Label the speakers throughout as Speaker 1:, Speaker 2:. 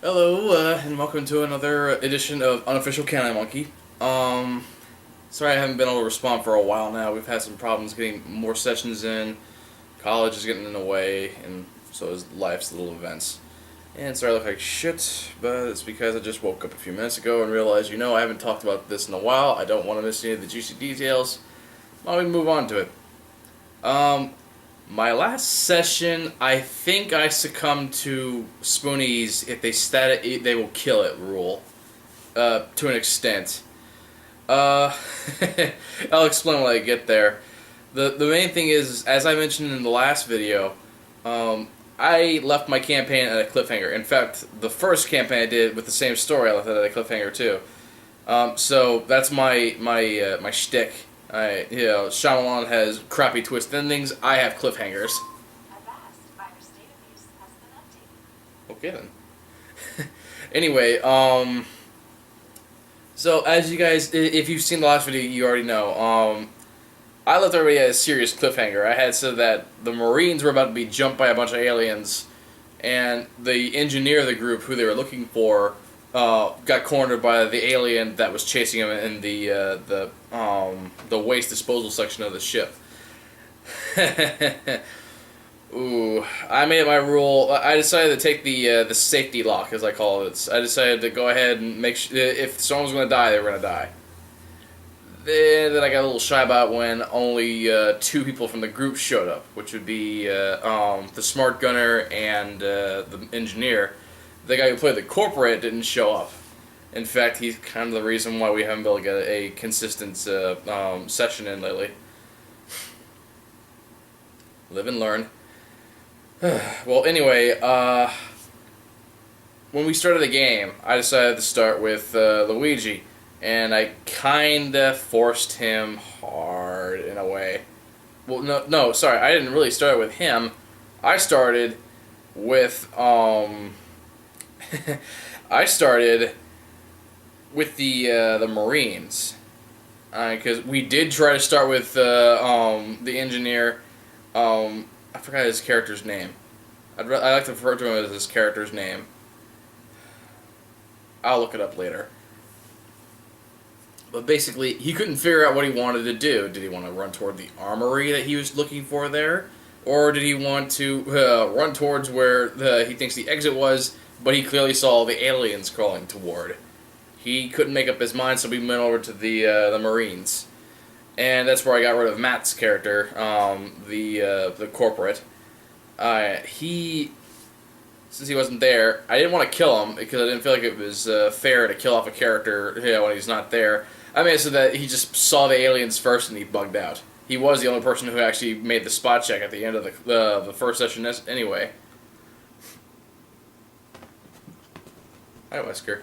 Speaker 1: Hello, and welcome to another edition of Unofficial Canine Monkey. Sorry I haven't been able to respond for a while now. We've had some problems getting more sessions in. College is getting in the way, and so is life's little events. And sorry I look like shit, but it's because I just woke up a few minutes ago and realized, I haven't talked about this in a while. I don't want to miss any of the juicy details. Why don't we move on to it? My last session, I think I succumbed to Spoonies if they stat it, they will kill it rule, to an extent. I'll explain when I get there. The main thing is, as I mentioned in the last video, I left my campaign at a cliffhanger. In fact, the first campaign I did with the same story, I left it at a cliffhanger too. So that's my shtick. Shyamalan has crappy twist endings. I have cliffhangers. Okay then. Anyway, so as you guys, if you've seen the last video, you already know. I left everybody at a serious cliffhanger. I had said that the Marines were about to be jumped by a bunch of aliens, and the engineer of the group, who they were looking for, got cornered by the alien that was chasing him in the waste disposal section of the ship. Ooh, I made my rule. I decided to take the safety lock, as I call it. I decided to go ahead and make sure if someone was going to die, they were going to die. Then I got a little shy about when only 2 people from the group showed up, which would be the smart gunner and the engineer. The guy who played the corporate didn't show up. In fact, he's kind of the reason why we haven't been able to get a consistent session in lately. Live and learn. Well, anyway, when we started the game, I decided to start with Luigi, and I kinda forced him hard in a way. Well, no, sorry, I didn't really start with him. I started with I started with the Marines, because we did try to start with the engineer. I forgot his character's name. I like to refer to him as his character's name. I'll look it up later. But basically, he couldn't figure out what he wanted to do. Did he want to run toward the armory that he was looking for there? Or did he want to run towards where he thinks the exit was, but he clearly saw the aliens crawling toward? He couldn't make up his mind, so we went over to the Marines. And that's where I got rid of Matt's character, the corporate. Since he wasn't there, I didn't want to kill him because I didn't feel like it was fair to kill off a character when he's not there. I mean, so that he just saw the aliens first and he bugged out. He was the only person who actually made the spot check at the end of the first session anyway. Hi, Wesker.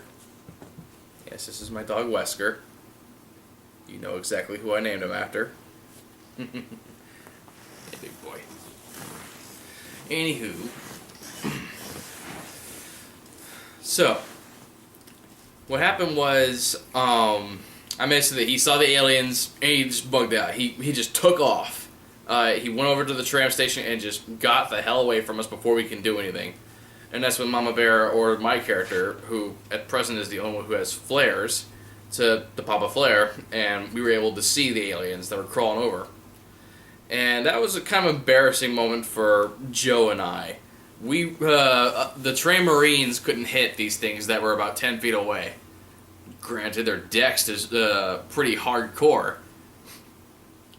Speaker 1: Yes, this is my dog, Wesker. You know exactly who I named him after. Hey, big boy. Anywho. So, what happened was, I mentioned that he saw the aliens and he just bugged out. He just took off. He went over to the tram station and just got the hell away from us before we can do anything. And that's when Mama Bear ordered my character, who at present is the only one who has flares, to pop a flare, and we were able to see the aliens that were crawling over. And that was a kind of embarrassing moment for Joe and I. The trained Marines couldn't hit these things that were about 10 feet away. Granted, their dex is pretty hardcore,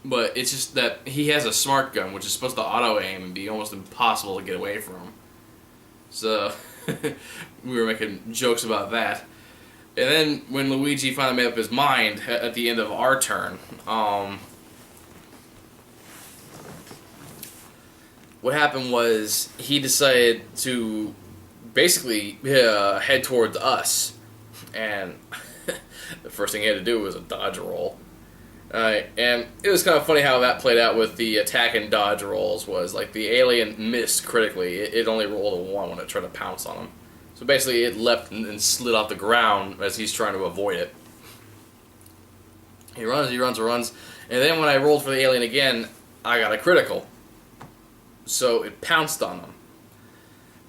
Speaker 1: but it's just that he has a smart gun, which is supposed to auto-aim and be almost impossible to get away from. So, we were making jokes about that. And then, when Luigi finally made up his mind at the end of our turn, what happened was he decided to basically head towards us. And the first thing he had to do was a dodge roll. And it was kind of funny how that played out with the attack and dodge rolls. Was like the alien missed critically. It only rolled a 1 when it tried to pounce on him. So basically it leapt and slid off the ground as he's trying to avoid it. He runs, and then when I rolled for the alien again, I got a critical. So it pounced on him.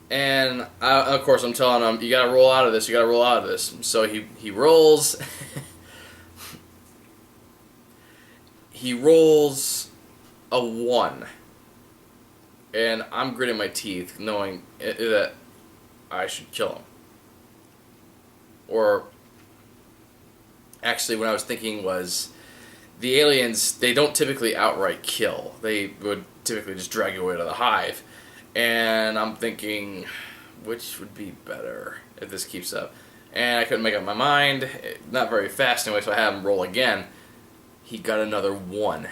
Speaker 1: And of course, I'm telling him, you gotta roll out of this, you gotta roll out of this. So he rolls. He rolls a 1. And I'm gritting my teeth, knowing that I should kill him. Or, actually, what I was thinking was, the aliens, they don't typically outright kill. They would typically just drag you away to the hive. And I'm thinking, which would be better if this keeps up? And I couldn't make up my mind. Not very fast anyway, so I had him roll again. He got another 1.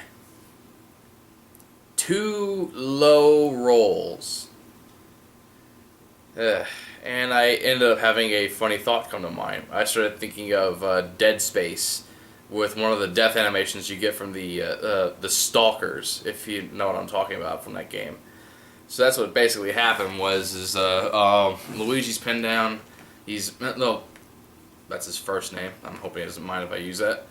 Speaker 1: 2 low rolls. And I ended up having a funny thought come to mind. I started thinking of Dead Space with one of the death animations you get from the Stalkers, if you know what I'm talking about from that game. So that's what basically happened was Luigi's pinned down. No, that's his first name. I'm hoping he doesn't mind if I use that.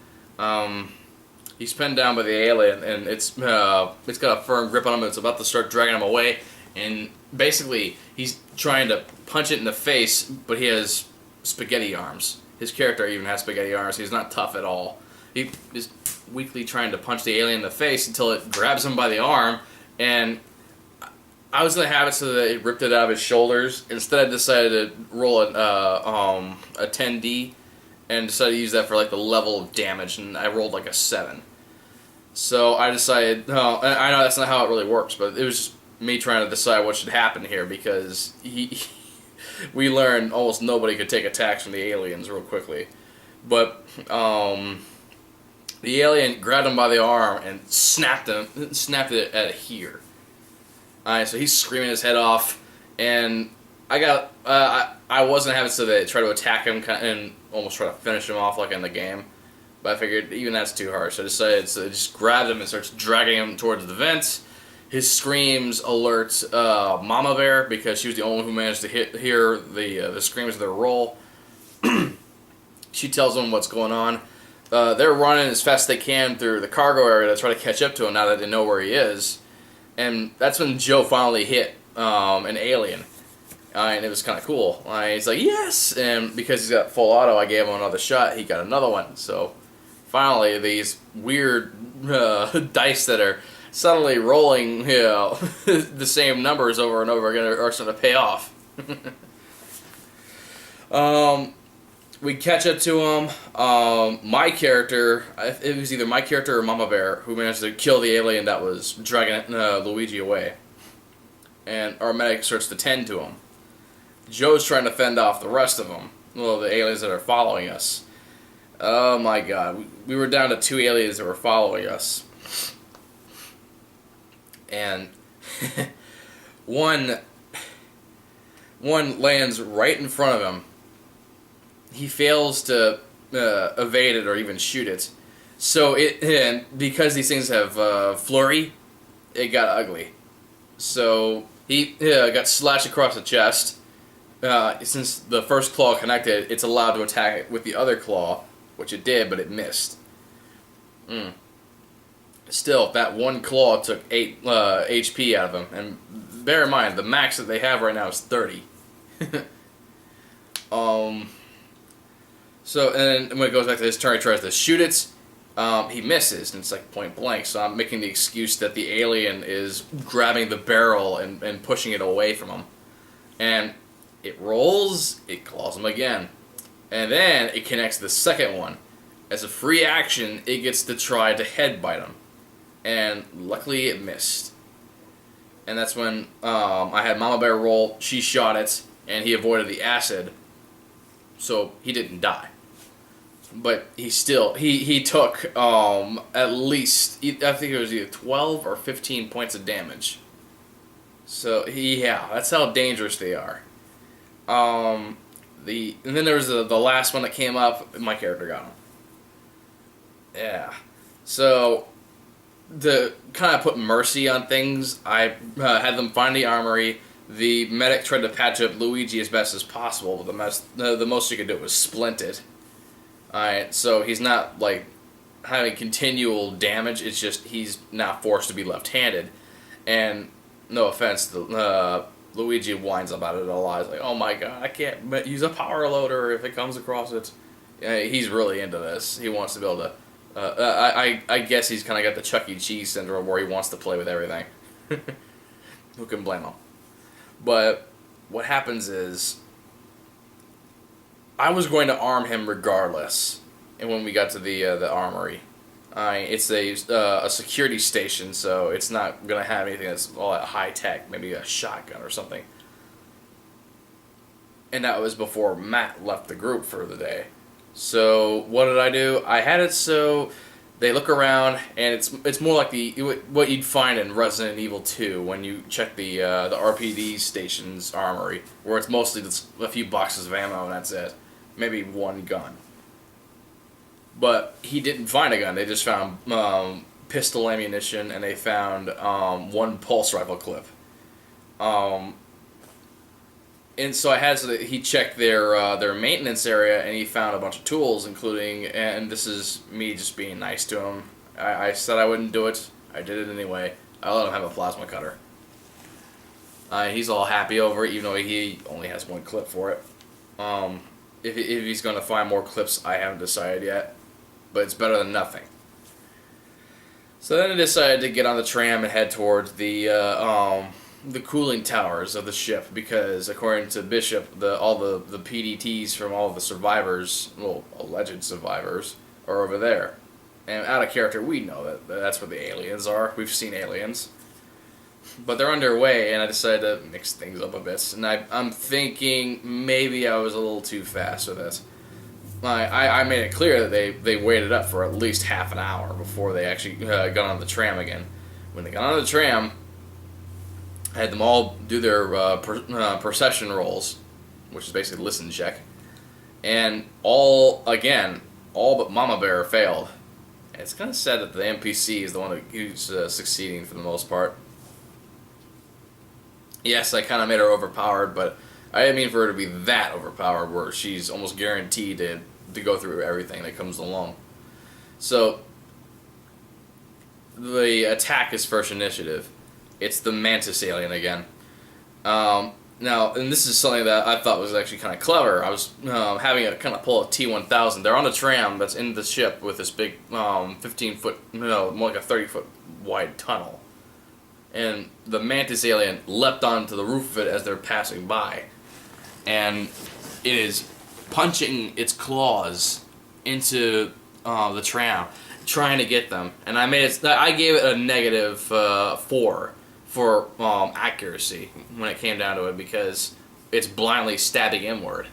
Speaker 1: He's pinned down by the alien, and it's got a firm grip on him. It's about to start dragging him away, and basically he's trying to punch it in the face, but he has spaghetti arms. His character even has spaghetti arms. He's not tough at all. He is weakly trying to punch the alien in the face until it grabs him by the arm, and I was going to have it so that it ripped it out of his shoulders. Instead, I decided to roll a 10D and decided to use that for like the level of damage, and I rolled like a 7. So I decided, no, I know that's not how it really works, but it was just me trying to decide what should happen here, because we learned almost nobody could take attacks from the aliens real quickly. But the alien grabbed him by the arm and snapped it at here. Alright, so he's screaming his head off, and I wasn't having so they try to attack him and almost try to finish him off like in the game. But I figured even that's too hard, so I decided to just grab him and starts dragging him towards the vents. His screams alert Mama Bear, because she was the only one who managed to hear the screams of their roll. She tells them what's going on. They're running as fast as they can through the cargo area to try to catch up to him now that they know where he is. And that's when Joe finally hit an alien. And it was kind of cool. He's like, yes! And because he's got full auto, I gave him another shot. He got another one. So finally, these weird dice that are suddenly rolling the same numbers over and over again are starting to pay off. We catch up to him. My character, it was either my character or Mama Bear, who managed to kill the alien that was dragging Luigi away. And our medic starts to tend to him. Joe's trying to fend off the rest of them. Well, the aliens that are following us. Oh my god. We were down to 2 aliens that were following us. And one lands right in front of him. He fails to evade it or even shoot it. So and because these things have flurry, it got ugly. So he got slashed across the chest. Since the first claw connected, it's allowed to attack it with the other claw, which it did, but it missed. Still, that one claw took 8 HP out of him, and bear in mind, the max that they have right now is 30. So, and then when it goes back to his turn, he tries to shoot it. He misses, and it's like point blank. So I'm making the excuse that the alien is grabbing the barrel and pushing it away from him. And it rolls, it claws him again. And then it connects the second one. As a free action, it gets to try to headbutt him. And luckily it missed. And that's when I had Mama Bear roll, she shot it, and he avoided the acid. So he didn't die. But he still, he took at least, I think it was either 12 or 15 points of damage. So, yeah, that's how dangerous they are. And then there was the last one that came up, and my character got him. Yeah. So, to kind of put mercy on things, I had them find the armory. The medic tried to patch up Luigi as best as possible, but the most you could do was splint it. Alright, so he's not, like, having continual damage, it's just he's now forced to be left-handed. And, no offense, Luigi whines about it a lot. He's like, oh my god, I can't use a power loader if it comes across it. Yeah, he's really into this. He wants to be able to. I guess he's kind of got the Chuck E. Cheese syndrome where he wants to play with everything. Who can blame him? But what happens is, I was going to arm him regardless. And when we got to the armory, it's a security station, so it's not gonna have anything that's all that high tech. Maybe a shotgun or something. And that was before Matt left the group for the day. So what did I do? I had it so they look around, and it's more like what you'd find in Resident Evil 2 when you check the RPD station's armory, where it's mostly just a few boxes of ammo and that's it. Maybe one gun. But he didn't find a gun. They just found pistol ammunition, and they found one pulse rifle clip. And so I had he checked their maintenance area, and he found a bunch of tools, including, and this is me just being nice to him. I said I wouldn't do it. I did it anyway. I let him have a plasma cutter. He's all happy over it, even though he only has one clip for it. If he's going to find more clips, I haven't decided yet. But it's better than nothing. So then I decided to get on the tram and head towards the cooling towers of the ship, because according to Bishop, all the PDTs from all of the survivors, well, alleged survivors, are over there. And out of character, we know that's where the aliens are. We've seen aliens. But they're underway, and I decided to mix things up a bit. And I'm thinking maybe I was a little too fast with this. I made it clear that they waited up for at least half an hour before they actually got on the tram again. When they got on the tram, I had them all do their procession rolls, which is basically listen check. And all but Mama Bear failed. And it's kind of sad that the NPC is the one who's succeeding for the most part. Yes, I kind of made her overpowered, but I didn't mean for her to be that overpowered where she's almost guaranteed to go through everything that comes along. So, the attack is first initiative. It's the Mantis alien again. Now, and this is something that I thought was actually kind of clever. I was having a kind of pull a T-1000. They're on a tram that's in the ship with this big 15-foot, more like a 30-foot wide tunnel. And the Mantis alien leapt onto the roof of it as they're passing by. And it is punching its claws into the tram, trying to get them. And I gave it a negative 4 for accuracy when it came down to it, because it's blindly stabbing inward.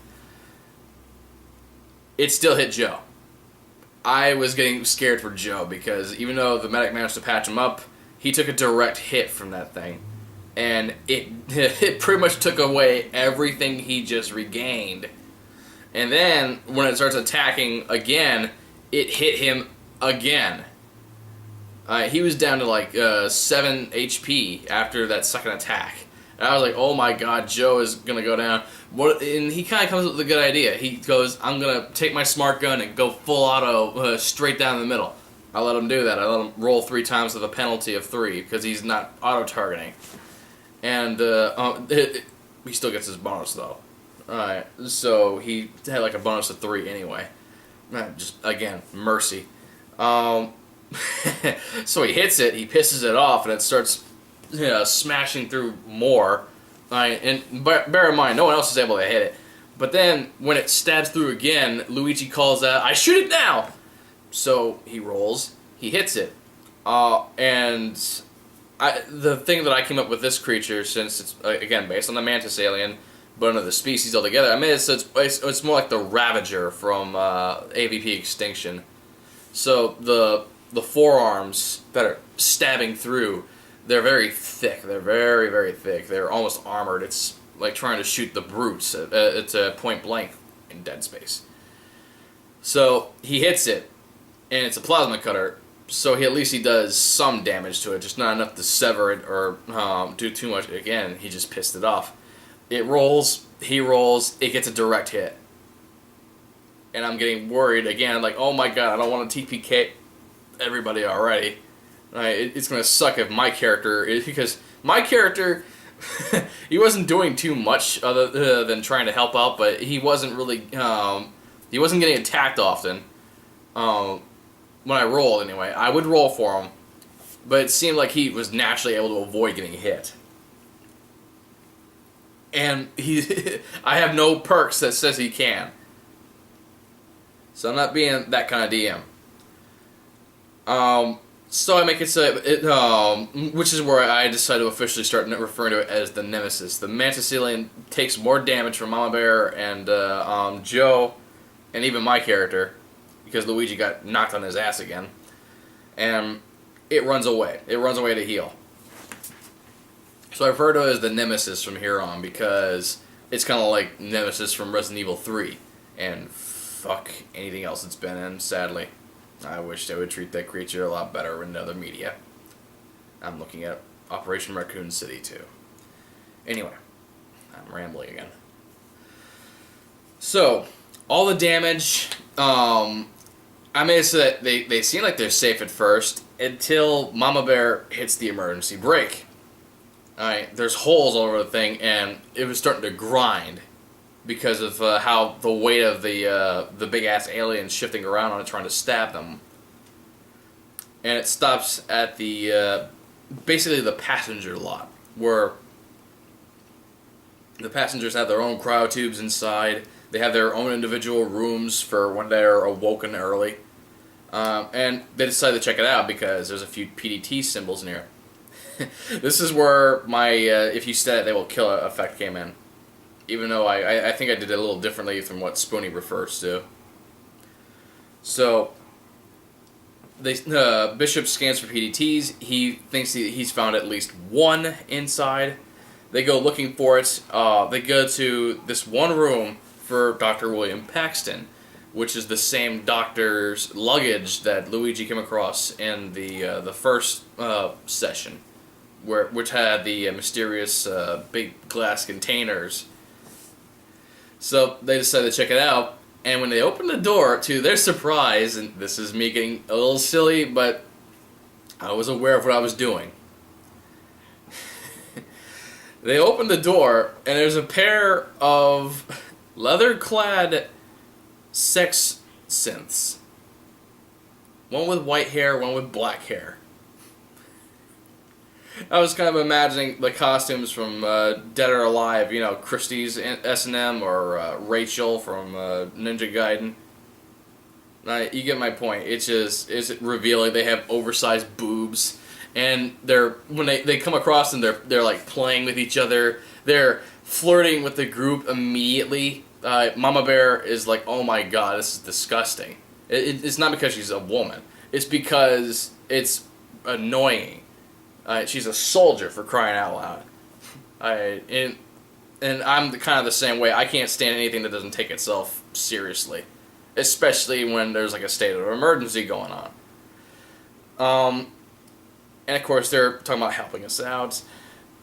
Speaker 1: It still hit Joe. I was getting scared for Joe, because even though the medic managed to patch him up, he took a direct hit from that thing, and it pretty much took away everything he just regained. And then, when it starts attacking again, it hit him again. He was down to like 7 HP after that second attack. And I was like, oh my god, Joe is going to go down. And he kind of comes up with a good idea. He goes, I'm going to take my smart gun and go full auto straight down the middle. I let him do that. I let him roll 3 times with a penalty of 3 because he's not auto-targeting. And he still gets his bonus, though. Alright, so he had like a bonus of 3 anyway. Just, again, mercy. So he hits it, he pisses it off, and it starts smashing through more. And bear in mind, no one else is able to hit it. But then, when it stabs through again, Luigi calls out, I shoot it now! So he rolls, he hits it, and the thing that I came up with this creature, since it's again based on the Mantis alien, but under the species altogether, I made it so it's more like the Ravager from AVP Extinction. So the forearms that are stabbing through, they're very thick. They're very, very thick. They're almost armored. It's like trying to shoot the brutes at point blank in Dead Space. So he hits it. And it's a plasma cutter, so at least he does some damage to it, just not enough to sever it or do too much. Again, he just pissed it off. It rolls, he rolls, it gets a direct hit. And I'm getting worried again, like, oh my god, I don't want to TPK everybody already. It's going to suck if my character, because my character he wasn't doing too much other than trying to help out, but he wasn't really he wasn't getting attacked often. When I rolled anyway, I would roll for him, but it seemed like he was naturally able to avoid getting hit. And I have no perks that says he can. So I'm not being that kind of DM. So I make it so, which is where I decided to officially start referring to it as the Nemesis. The Mantis alien takes more damage from Mama Bear and Joe, and even my character, because Luigi got knocked on his ass again. And it runs away. It runs away to heal. So I refer to it as the Nemesis from here on, because it's kind of like Nemesis from Resident Evil 3. And fuck anything else it's been in, sadly. I wish they would treat that creature a lot better in other media. I'm looking at Operation Raccoon City, too. Anyway, I'm rambling again. So, all the damage, I made it so that they seem like they're safe at first, until Mama Bear hits the emergency brake. Alright, there's holes all over the thing, and it was starting to grind because of how the weight of the big-ass alien shifting around on it, trying to stab them. And it stops at the, basically the passenger lot, where the passengers have their own cryotubes inside. They have their own individual rooms for when they're awoken early. And they decided to check it out because there's a few PDT symbols near. This is where my, if you set it, they will kill effect came in. Even though I think I did it a little differently from what Spoony refers to. So, Bishop scans for PDTs. He thinks he's found at least one inside. They go looking for it. They go to this one room for Dr. William Paxton, which is the same doctor's luggage that Luigi came across in the first session, which had the mysterious big glass containers. So they decided to check it out, and when they opened the door, to their surprise, and this is me getting a little silly, but I was aware of what I was doing. They opened the door, and there's a pair of leather-clad sex synths. One with white hair, one with black hair. I was kind of imagining the costumes from Dead or Alive, you know, Christie's S&M or Rachel from Ninja Gaiden. You get my point. It's revealing. They have oversized boobs, and when they come across them, they're like playing with each other. They're flirting with the group immediately. Mama Bear is like, "Oh my god, this is disgusting." It's not because she's a woman. It's because it's annoying. She's a soldier, for crying out loud. And I'm kind of the same way. I can't stand anything that doesn't take itself seriously, especially when there's like a state of emergency going on. And of course, they're talking about helping us out.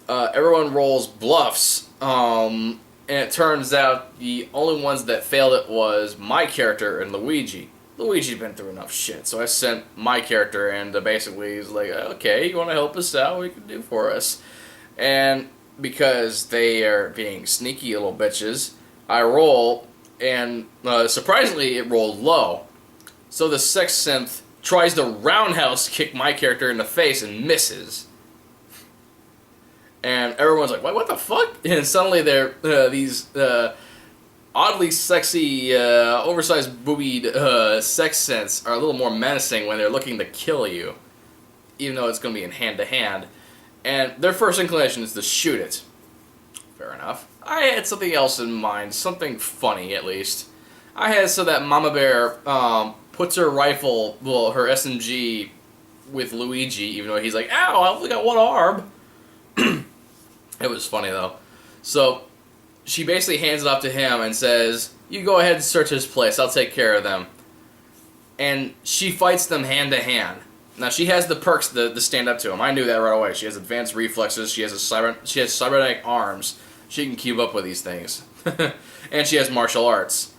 Speaker 1: Everyone rolls bluffs, and it turns out the only ones that failed it was my character and Luigi. Luigi's been through enough shit, so I sent my character, and basically he's like, okay, you want to help us out? What you can do for us? And because they are being sneaky little bitches, I roll, and surprisingly it rolled low. So the sex synth tries to roundhouse kick my character in the face and misses. And everyone's like, what the fuck? And suddenly these oddly sexy, oversized boobied sex synths are a little more menacing when they're looking to kill you, even though it's going to be in hand-to-hand. And their first inclination is to shoot it. Fair enough. I had something else in mind, something funny at least. I had so that Mama Bear puts her rifle, well, her SMG with Luigi, even though he's like, ow, I only got one arm. It was funny though. So she basically hands it off to him and says, you go ahead and search his place, I'll take care of them. And she fights them hand to hand. Now she has the perks to stand up to him. I knew that right away. She has advanced reflexes, she has cybernetic arms. She can keep up with these things. And she has martial arts.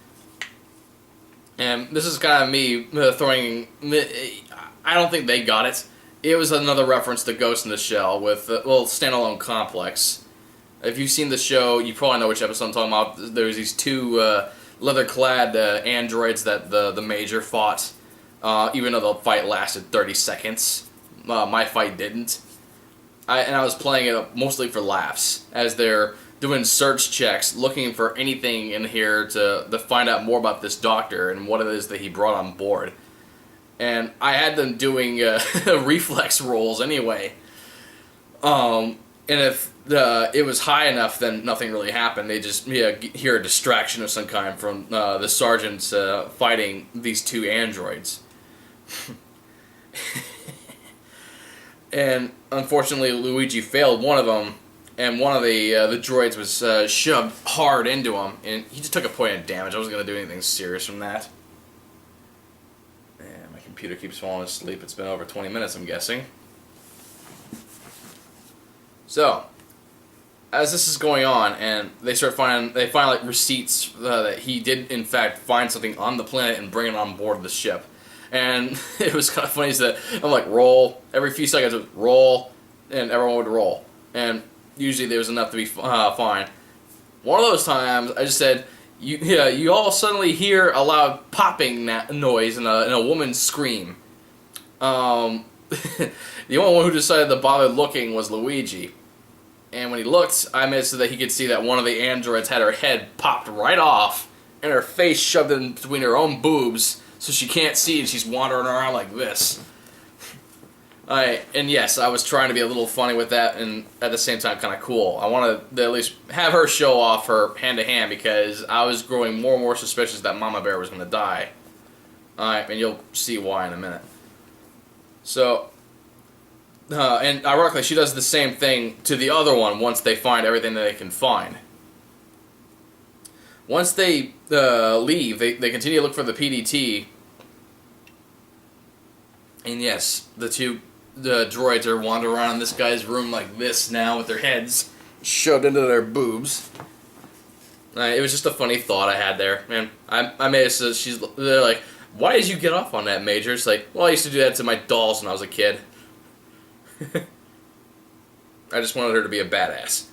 Speaker 1: And this is kind of me throwing... I don't think they got it. It was another reference to Ghost in the Shell with, well, Standalone Complex. If you've seen the show, you probably know which episode I'm talking about. There's these two leather-clad androids that the Major fought, even though the fight lasted 30 seconds. My fight didn't. I was playing it mostly for laughs, as they're doing search checks, looking for anything in here to find out more about this doctor and what it is that he brought on board. And I had them doing reflex rolls anyway. And if it was high enough, then nothing really happened. They just hear a distraction of some kind from the sergeants fighting these two androids. And unfortunately, Luigi failed one of them, and one of the droids was shoved hard into him, and he just took a point of damage. I wasn't going to do anything serious from that. And my computer keeps falling asleep. It's been over 20 minutes, I'm guessing. So, as this is going on, and they find like receipts that he did in fact find something on the planet and bring it on board the ship. And it was kind of funny is that I'm like, roll. Every few seconds, it would roll, and everyone would roll. And usually there was enough to be fine. One of those times, I just said, you all suddenly hear a loud popping noise and a woman's scream. The only one who decided to bother looking was Luigi. And when he looked, I made it so that he could see that one of the androids had her head popped right off, and her face shoved in between her own boobs, so she can't see, and she's wandering around like this. And yes, I was trying to be a little funny with that, and at the same time kind of cool. I wanted to at least have her show off her hand-to-hand, because I was growing more and more suspicious that Mama Bear was going to die. And you'll see why in a minute. So, and ironically, she does the same thing to the other one once they find everything that they can find. Once they leave, they continue to look for the PDT. And yes, the droids are wandering around in this guy's room like this now with their heads shoved into their boobs. It was just a funny thought I had there. And I made it so they're like, why did you get off on that, Major? It's like, well, I used to do that to my dolls when I was a kid. I just wanted her to be a badass.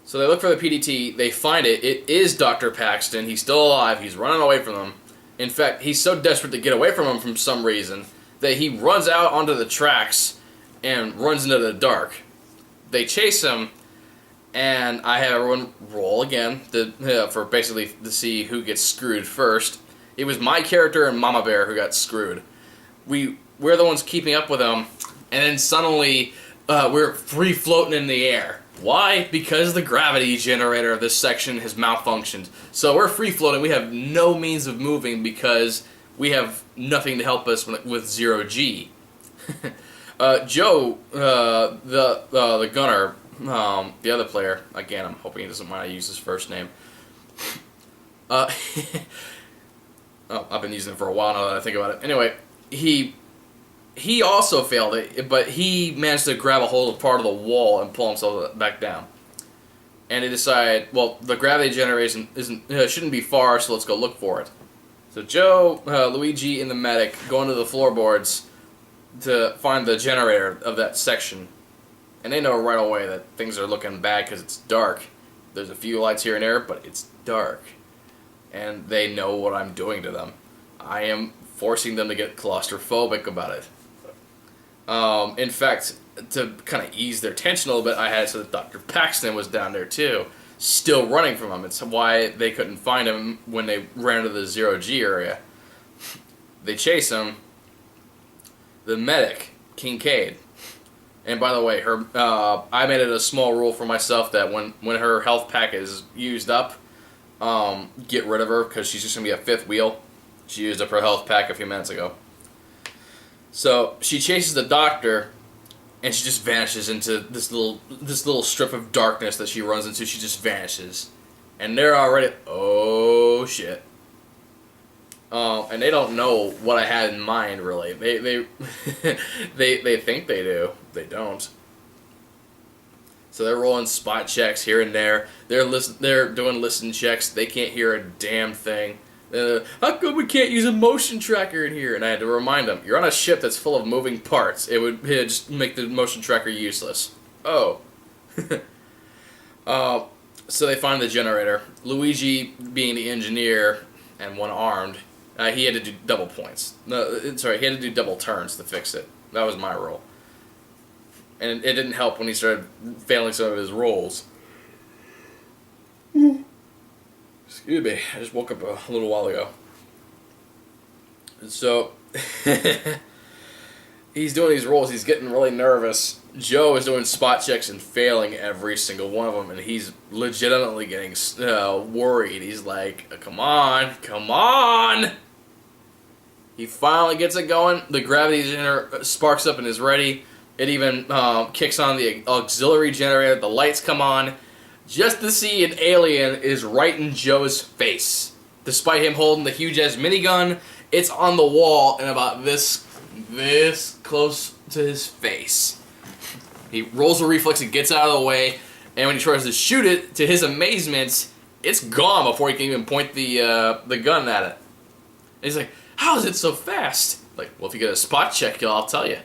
Speaker 1: So they look for the PDT, they find it. It is Dr. Paxton. He's still alive. He's running away from them. In fact, he's so desperate to get away from them for some reason that he runs out onto the tracks and runs into the dark. They chase him, and I have everyone roll again for basically to see who gets screwed first. It was my character and Mama Bear who got screwed. We're the ones keeping up with them, and then suddenly we're free floating in the air. Why? Because the gravity generator of this section has malfunctioned. So we're free floating. We have no means of moving because we have nothing to help us with 0G. Joe, the gunner, the other player, again, I'm hoping he doesn't mind I use his first name. Oh, I've been using it for a while now that I think about it. Anyway, he also failed it, but he managed to grab a hold of part of the wall and pull himself back down. And he decided, well, the gravity generation shouldn't be far, so let's go look for it. So Joe, Luigi, and the medic go into the floorboards to find the generator of that section. And they know right away that things are looking bad because it's dark. There's a few lights here and there, but it's dark. And they know what I'm doing to them. I am forcing them to get claustrophobic about it. In fact, to kind of ease their tension a little bit, I had it so that Dr. Paxton was down there too, still running from him. It's why they couldn't find him when they ran into the 0G area. They chase him. The medic, Kincaid. And by the way, I made it a small rule for myself that when her health pack is used up, get rid of her because she's just going to be a fifth wheel. She used up her health pack a few minutes ago. So she chases the doctor, and she just vanishes into this little strip of darkness that she runs into. She just vanishes, and they're already shit. And they don't know what I had in mind really. They they think they do. They don't. So they're rolling spot checks here and there. They're doing listen checks. They can't hear a damn thing. How come we can't use a motion tracker in here? And I had to remind them, you're on a ship that's full of moving parts. It would just make the motion tracker useless. Oh. So they find the generator. Luigi, being the engineer and one-armed, he had to do double points. No, sorry, he had to do double turns to fix it. That was my role. And it didn't help when he started failing some of his rolls. Excuse me, I just woke up a little while ago. So, he's doing these rolls, he's getting really nervous. Joe is doing spot checks and failing every single one of them, and he's legitimately getting worried. He's like, come on, come on! He finally gets it going, the gravity generator sparks up and is ready. It even kicks on the auxiliary generator, the lights come on, just to see an alien is right in Joe's face. Despite him holding the huge-ass minigun, it's on the wall and about this close to his face. He rolls a reflex and gets out of the way, and when he tries to shoot it, to his amazement, it's gone before he can even point the gun at it. And he's like, how is it so fast? Like, well, if you get a spot check, I'll tell you.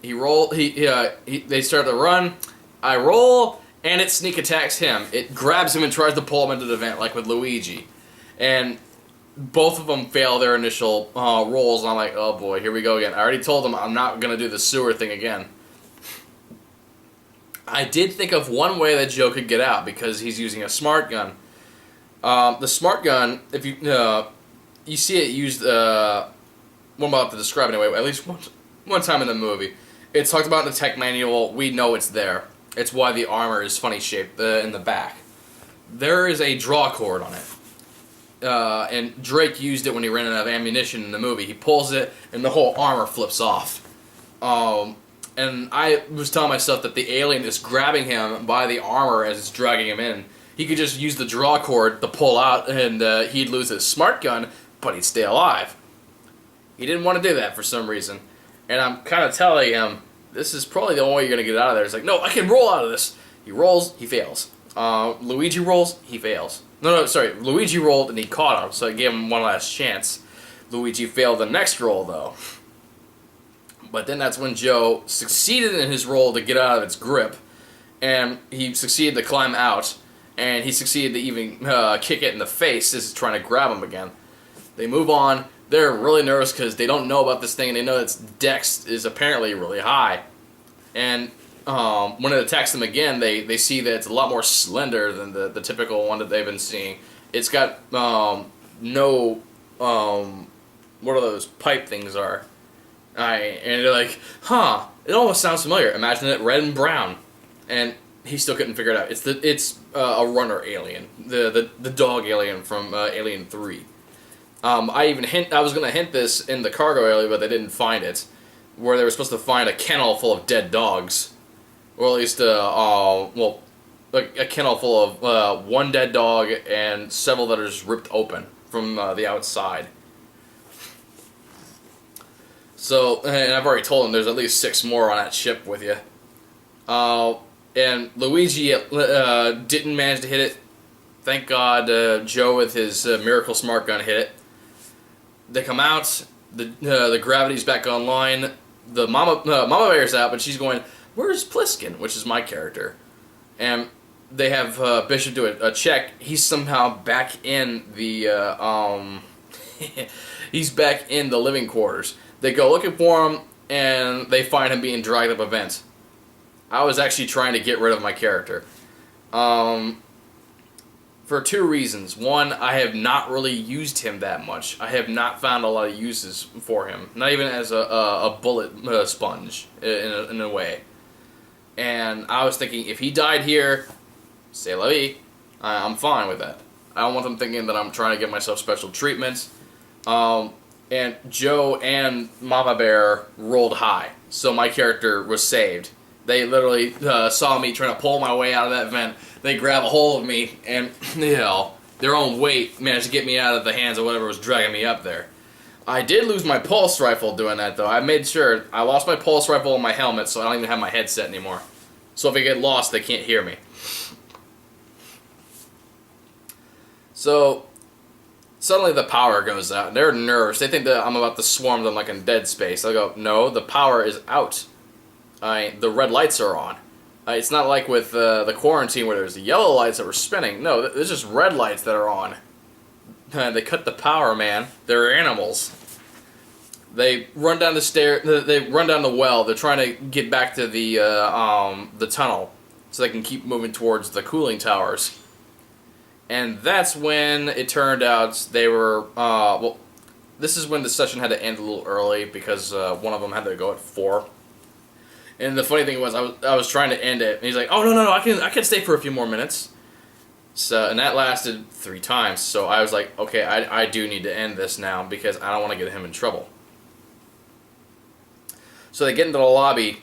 Speaker 1: They start to run. I roll, and it sneak attacks him. It grabs him and tries to pull him into the vent, like with Luigi. And both of them fail their initial rolls, and I'm like, oh boy, here we go again. I already told them I'm not going to do the sewer thing again. I did think of one way that Joe could get out, because he's using a smart gun. The smart gun, if you see it used, what I'm about to describe anyway, at least one time in the movie. It's talked about in the tech manual. We know it's there. It's why the armor is funny shaped in the back. There is a draw cord on it. And Drake used it when he ran out of ammunition in the movie. He pulls it, and the whole armor flips off. And I was telling myself that the alien is grabbing him by the armor as it's dragging him in. He could just use the draw cord to pull out, and he'd lose his smart gun, but he'd stay alive. He didn't want to do that for some reason. And I'm kind of telling him, this is probably the only way you're going to get out of there. He's like, no, I can roll out of this. He rolls, he fails. Luigi rolls, he fails. No, sorry. Luigi rolled and he caught him, so I gave him one last chance. Luigi failed the next roll, though. But then that's when Joe succeeded in his roll to get out of its grip, and he succeeded to climb out, and he succeeded to even kick it in the face as it's trying to grab him again. They move on. They're really nervous because they don't know about this thing, and they know its dex is apparently really high. And when it attacks them again, they see that it's a lot more slender than the typical one that they've been seeing. It's got no, what are those pipe things are? And they're like, huh, it almost sounds familiar. Imagine it red and brown. And he still couldn't figure it out. It's a runner alien, the dog alien from Alien 3. I was going to hint this in the cargo area, but they didn't find it. Where they were supposed to find a kennel full of dead dogs. Or at least, a kennel full of one dead dog and several that are just ripped open from the outside. So, and I've already told him there's at least 6 more on that ship with you. And Luigi didn't manage to hit it. Thank God Joe with his miracle smart gun hit it. They come out, the gravity's back online, the Mama Bear's out, but she's going, where's Pliskin? Which is my character. And they have Bishop do a check. He's somehow back in the, he's back in the living quarters. They go looking for him, and they find him being dragged up a vent. I was actually trying to get rid of my character. For 2 reasons. One, I have not really used him that much. I have not found a lot of uses for him. Not even as a bullet sponge, in a way. And I was thinking, if he died here, c'est la vie. I'm fine with that. I don't want them thinking that I'm trying to give myself special treatment. And Joe and Mama Bear rolled high, so my character was saved. They literally saw me trying to pull my way out of that vent. They grab a hold of me, and their own weight managed to get me out of the hands of whatever was dragging me up there. I did lose my pulse rifle doing that, though. I made sure I lost my pulse rifle and my helmet, so I don't even have my headset anymore. So if I get lost, they can't hear me. So suddenly the power goes out. They're nervous. They think that I'm about to swarm them like in Dead Space. I go, no, the power is out. The red lights are on. It's not like with the quarantine where there's the yellow lights that were spinning. No, there's just red lights that are on. They cut the power, man. They're animals. They run down the stair. They run down the well. They're trying to get back to the tunnel so they can keep moving towards the cooling towers. And that's when it turned out they were well. This is when the session had to end a little early because one of them had to go at 4. And the funny thing was, I was trying to end it, and he's like, "Oh no, I can stay for a few more minutes." So, and that lasted 3 times. So I was like, "Okay, I do need to end this now because I don't want to get him in trouble." So they get into the lobby,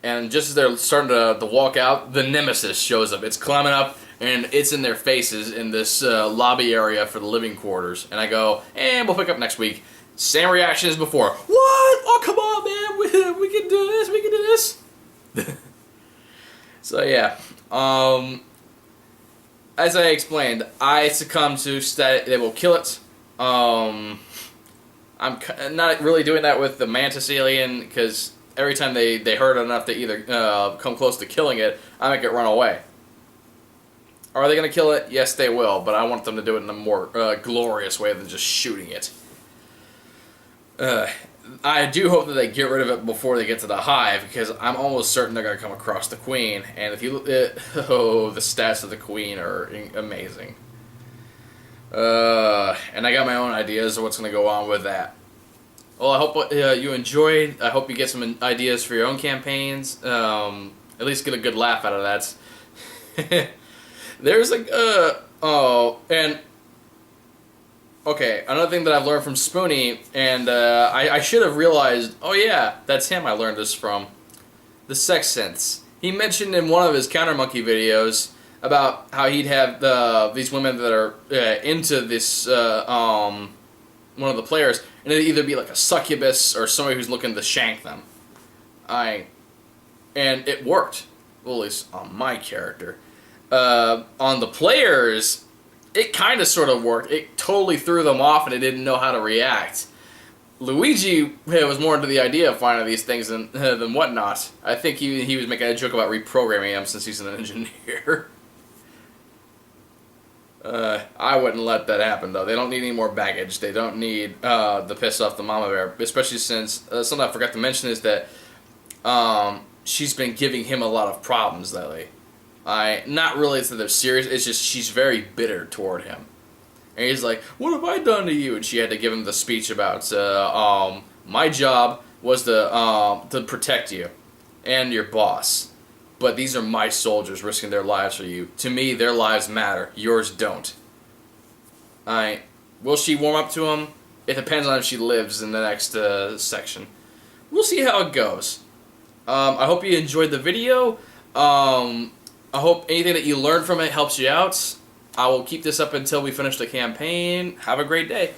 Speaker 1: and just as they're starting to walk out, the Nemesis shows up. It's climbing up, and it's in their faces in this lobby area for the living quarters. And I go, "And we'll pick up next week." Same reaction as before. What? Oh, come on, man. We can do this. We can do this. So, yeah. As I explained, I succumb to static. They will kill it. I'm not really doing that with the Mantis alien because every time they hurt it enough to either come close to killing it, I make it run away. Are they going to kill it? Yes, they will, but I want them to do it in a more glorious way than just shooting it. I do hope that they get rid of it before they get to the hive, because I'm almost certain they're going to come across the queen. And if you look at the stats of the queen are amazing. And I got my own ideas of what's going to go on with that. Well, I hope you enjoyed. I hope you get some ideas for your own campaigns. At least get a good laugh out of that. There's like, and okay, another thing that I've learned from Spoonie, and I should have realized, oh yeah, that's him I learned this from. The sex Syths. He mentioned in one of his Counter Monkey videos about how he'd have these women that are into this, one of the players, and it'd either be like a succubus or somebody who's looking to shank them. And it worked. Well, at least on my character. On the players, it kind of sort of worked. It totally threw them off and they didn't know how to react. Luigi was more into the idea of finding these things than whatnot. I think he was making a joke about reprogramming him since he's an engineer. I wouldn't let that happen, though. They don't need any more baggage. They don't need to piss off the mama bear. Especially since, something I forgot to mention is that she's been giving him a lot of problems lately. Not really that they're serious, it's just she's very bitter toward him. And he's like, "What have I done to you?" And she had to give him the speech about, my job was to protect you and your boss. But these are my soldiers risking their lives for you. To me, their lives matter. Yours don't. Will she warm up to him? It depends on if she lives in the next section. We'll see how it goes. I hope you enjoyed the video. I hope anything that you learned from it helps you out. I will keep this up until we finish the campaign. Have a great day.